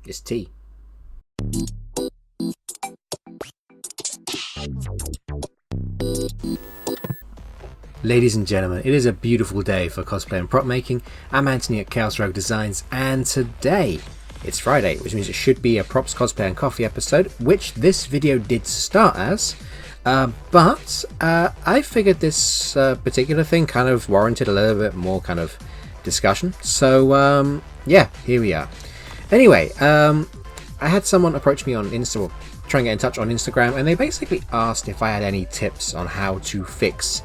It's tea. Ladies and gentlemen, it is a beautiful day for cosplay and prop making. I'm Anthony at Chaos Rogue Designs, and today it's Friday, which means it should be a Props, Cosplay and Coffee episode, which this video did start as. But I figured this particular thing kind of warranted a little bit more kind of discussion. So yeah, here we are. Anyway, I had someone approach me on Insta, try and get in touch on Instagram, and they basically asked if I had any tips on how to fix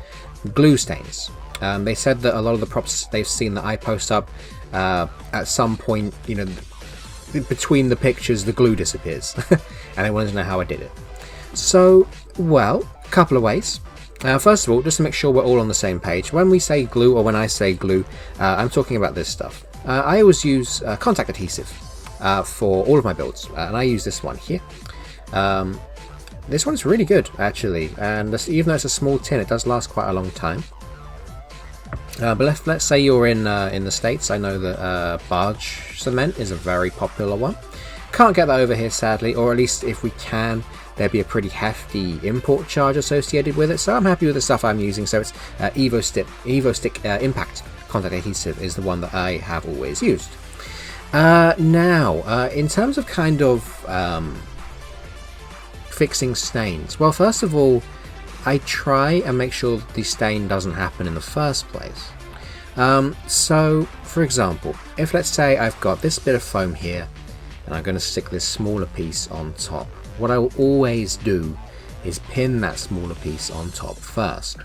glue stains. They said that a lot of the props they've seen that I post up, at some point, you know, between the pictures, the glue disappears, and they wanted to know how I did it. So, well, a couple of ways. First of all, just to make sure we're all on the same page, when we say glue, or when I say glue, I'm talking about this stuff. I always use contact adhesive for all of my builds, and I use this one here. This one's really good, actually, and even though it's a small tin, it does last quite a long time. But let's say you're in the States. I know that barge cement is a very popular one. Can't get that over here, sadly, or at least if we can, there'd be a pretty hefty import charge associated with it. So I'm happy with the stuff I'm using. So it's Evo Stick Impact Contact Adhesive is the one that I have always used. Now, in terms of kind of fixing stains, well, first of all, I try and make sure that the stain doesn't happen in the first place. So, for example, if let's say I've got this bit of foam here, and I'm going to stick this smaller piece on top, what I will always do is pin that smaller piece on top first.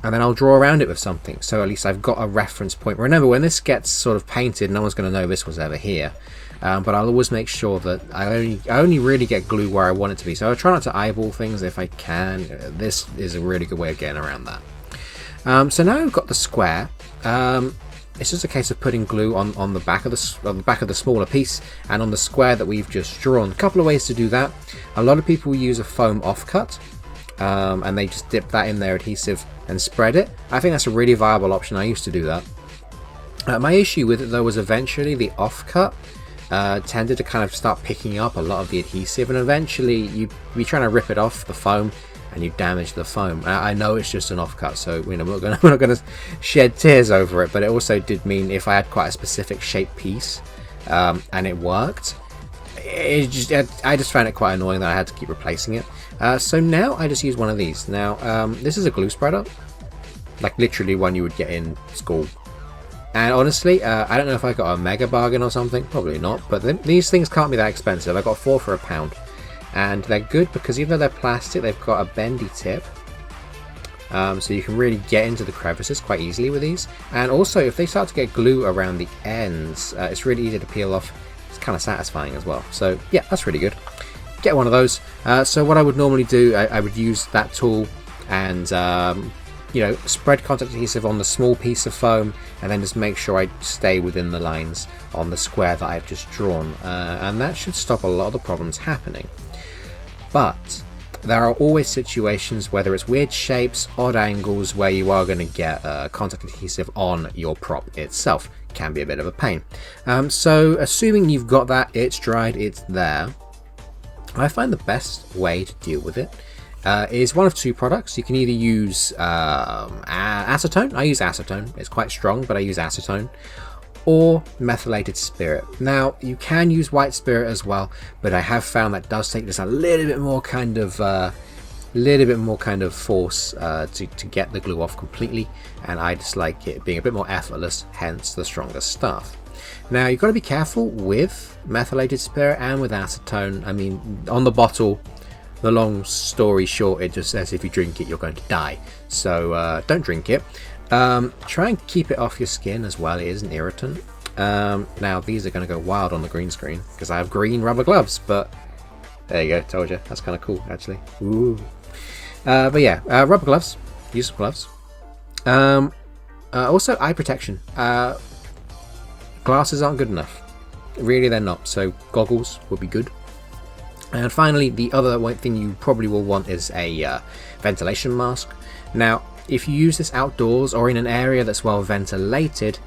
And then I'll draw around it with something, so at least I've got a reference point. Remember, when this gets sort of painted, no one's going to know this was ever here. But I'll always make sure that I only really get glue where I want it to be. So I try not to eyeball things if I can. This is a really good way of getting around that. So now I've got the square. It's just a case of putting glue on the back of the smaller piece and on the square that we've just drawn. A couple of ways to do that. A lot of people use a foam offcut, and they just dip that in their adhesive and spread it. I think that's a really viable option. I used to do that. My issue with it though was eventually the offcut tended to kind of start picking up a lot of the adhesive, and eventually you'd be trying to rip it off the foam and you damage the foam. I know it's just an offcut, so you know, we're not gonna shed tears over it, but it also did mean if I had quite a specific shaped piece and it worked, I just found it quite annoying that I had to keep replacing it. So now I just use one of these. Now this is a glue spreader, like literally one you would get in school. And honestly, I don't know if I got a mega bargain or something, probably not, but these things can't be that expensive. I got 4 for £1. And they're good because even though they're plastic, they've got a bendy tip. So you can really get into the crevices quite easily with these. And also, if they start to get glue around the ends, it's really easy to peel off. It's kind of satisfying as well. So yeah, that's really good. Get one of those. So what I would normally do, I would use that tool and you know, spread contact adhesive on the small piece of foam, and then just make sure I stay within the lines on the square that I've just drawn, and that should stop a lot of the problems happening. But there are always situations, whether it's weird shapes, odd angles, where you are going to get contact adhesive on your prop itself. Can be a bit of a pain. So assuming you've got that, it's dried, it's there, I find the best way to deal with it is one of 2 products. You can either use acetone. I use acetone. It's quite strong, but I use acetone. Or methylated spirit. Now, you can use white spirit as well, but I have found that does take just a little bit more kind of force to get the glue off completely, and I just like it being a bit more effortless, hence the stronger stuff. Now, you've got to be careful with methylated spirit and with acetone. I mean, on the bottle, the long story short, it just says if you drink it, you're going to die. So don't drink it. Try and keep it off your skin as well. It is an irritant. Now these are going to go wild on the green screen because I have green rubber gloves, but there you go, told you. That's kind of cool, actually. Ooh. But yeah, rubber gloves, use some gloves. Also eye protection. Glasses aren't good enough, really, they're not, so goggles would be good. And finally, the other thing you probably will want is a ventilation mask. Now, if you use this outdoors or in an area that's well ventilated,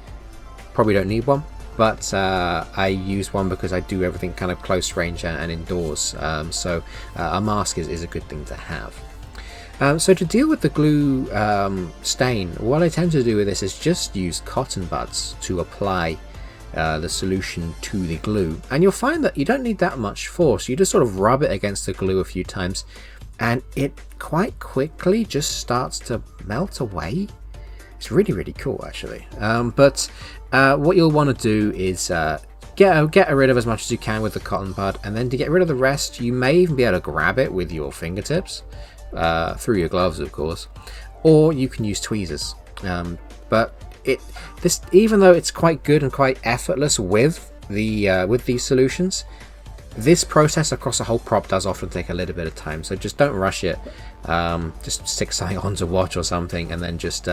probably don't need one. but I use one because I do everything kind of close range and indoors, so a mask is a good thing to have. So to deal with the glue stain, what I tend to do with this is just use cotton buds to apply the solution to the glue, and you'll find that you don't need that much force. You just sort of rub it against the glue a few times and it quite quickly just starts to melt away. It's really cool actually. But what you'll want to do is get rid of as much as you can with the cotton bud, and then to get rid of the rest you may even be able to grab it with your fingertips, through your gloves of course, or you can use tweezers. But this, even though it's quite good and quite effortless with these solutions, this process across a whole prop does often take a little bit of time, so just don't rush it. Just stick something onto watch or something and then just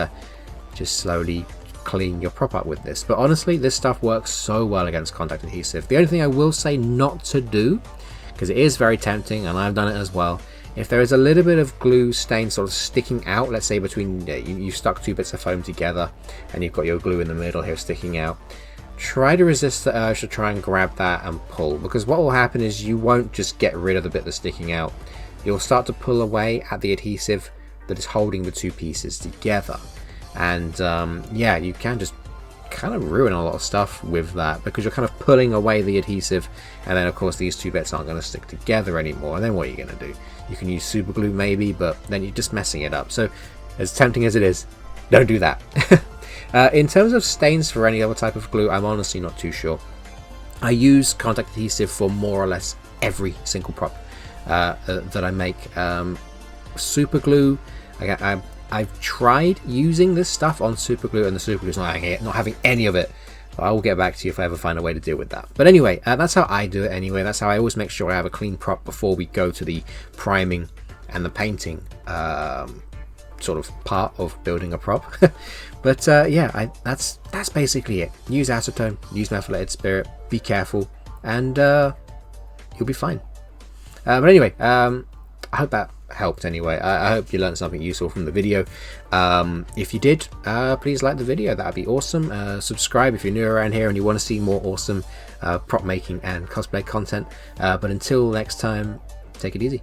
slowly clean your prop up with this. But honestly, this stuff works so well against contact adhesive. The only thing I will say not to do, because it is very tempting and I've done it as well, if there is a little bit of glue stain sort of sticking out, let's say between you stuck two bits of foam together and you've got your glue in the middle here sticking out, try to resist the urge to try and grab that and pull, because what will happen is you won't just get rid of the bit that's sticking out. You'll start to pull away at the adhesive that is holding the two pieces together, and yeah, you can just kind of ruin a lot of stuff with that, because you're kind of pulling away the adhesive, and then of course these two bits aren't going to stick together anymore, and then what are you going to do? You can use super glue maybe, but then you're just messing it up. So as tempting as it is, don't do that. In terms of stains for any other type of glue, I'm honestly not too sure. I use contact adhesive for more or less every single prop that I make. Super glue, I've tried using this stuff on super glue, and the super glue is not having any of it. But I will get back to you if I ever find a way to deal with that. But anyway, that's how I do it anyway. That's how I always make sure I have a clean prop before we go to the priming and the painting sort of part of building a prop. But yeah, that's basically it. Use acetone, use methylated spirit, be careful, and you'll be fine. But anyway, I hope that helped anyway. I hope you learned something useful from the video. If you did, please like the video, that'd be awesome. Subscribe if you're new around here and you want to see more awesome prop making and cosplay content. But until next time, take it easy.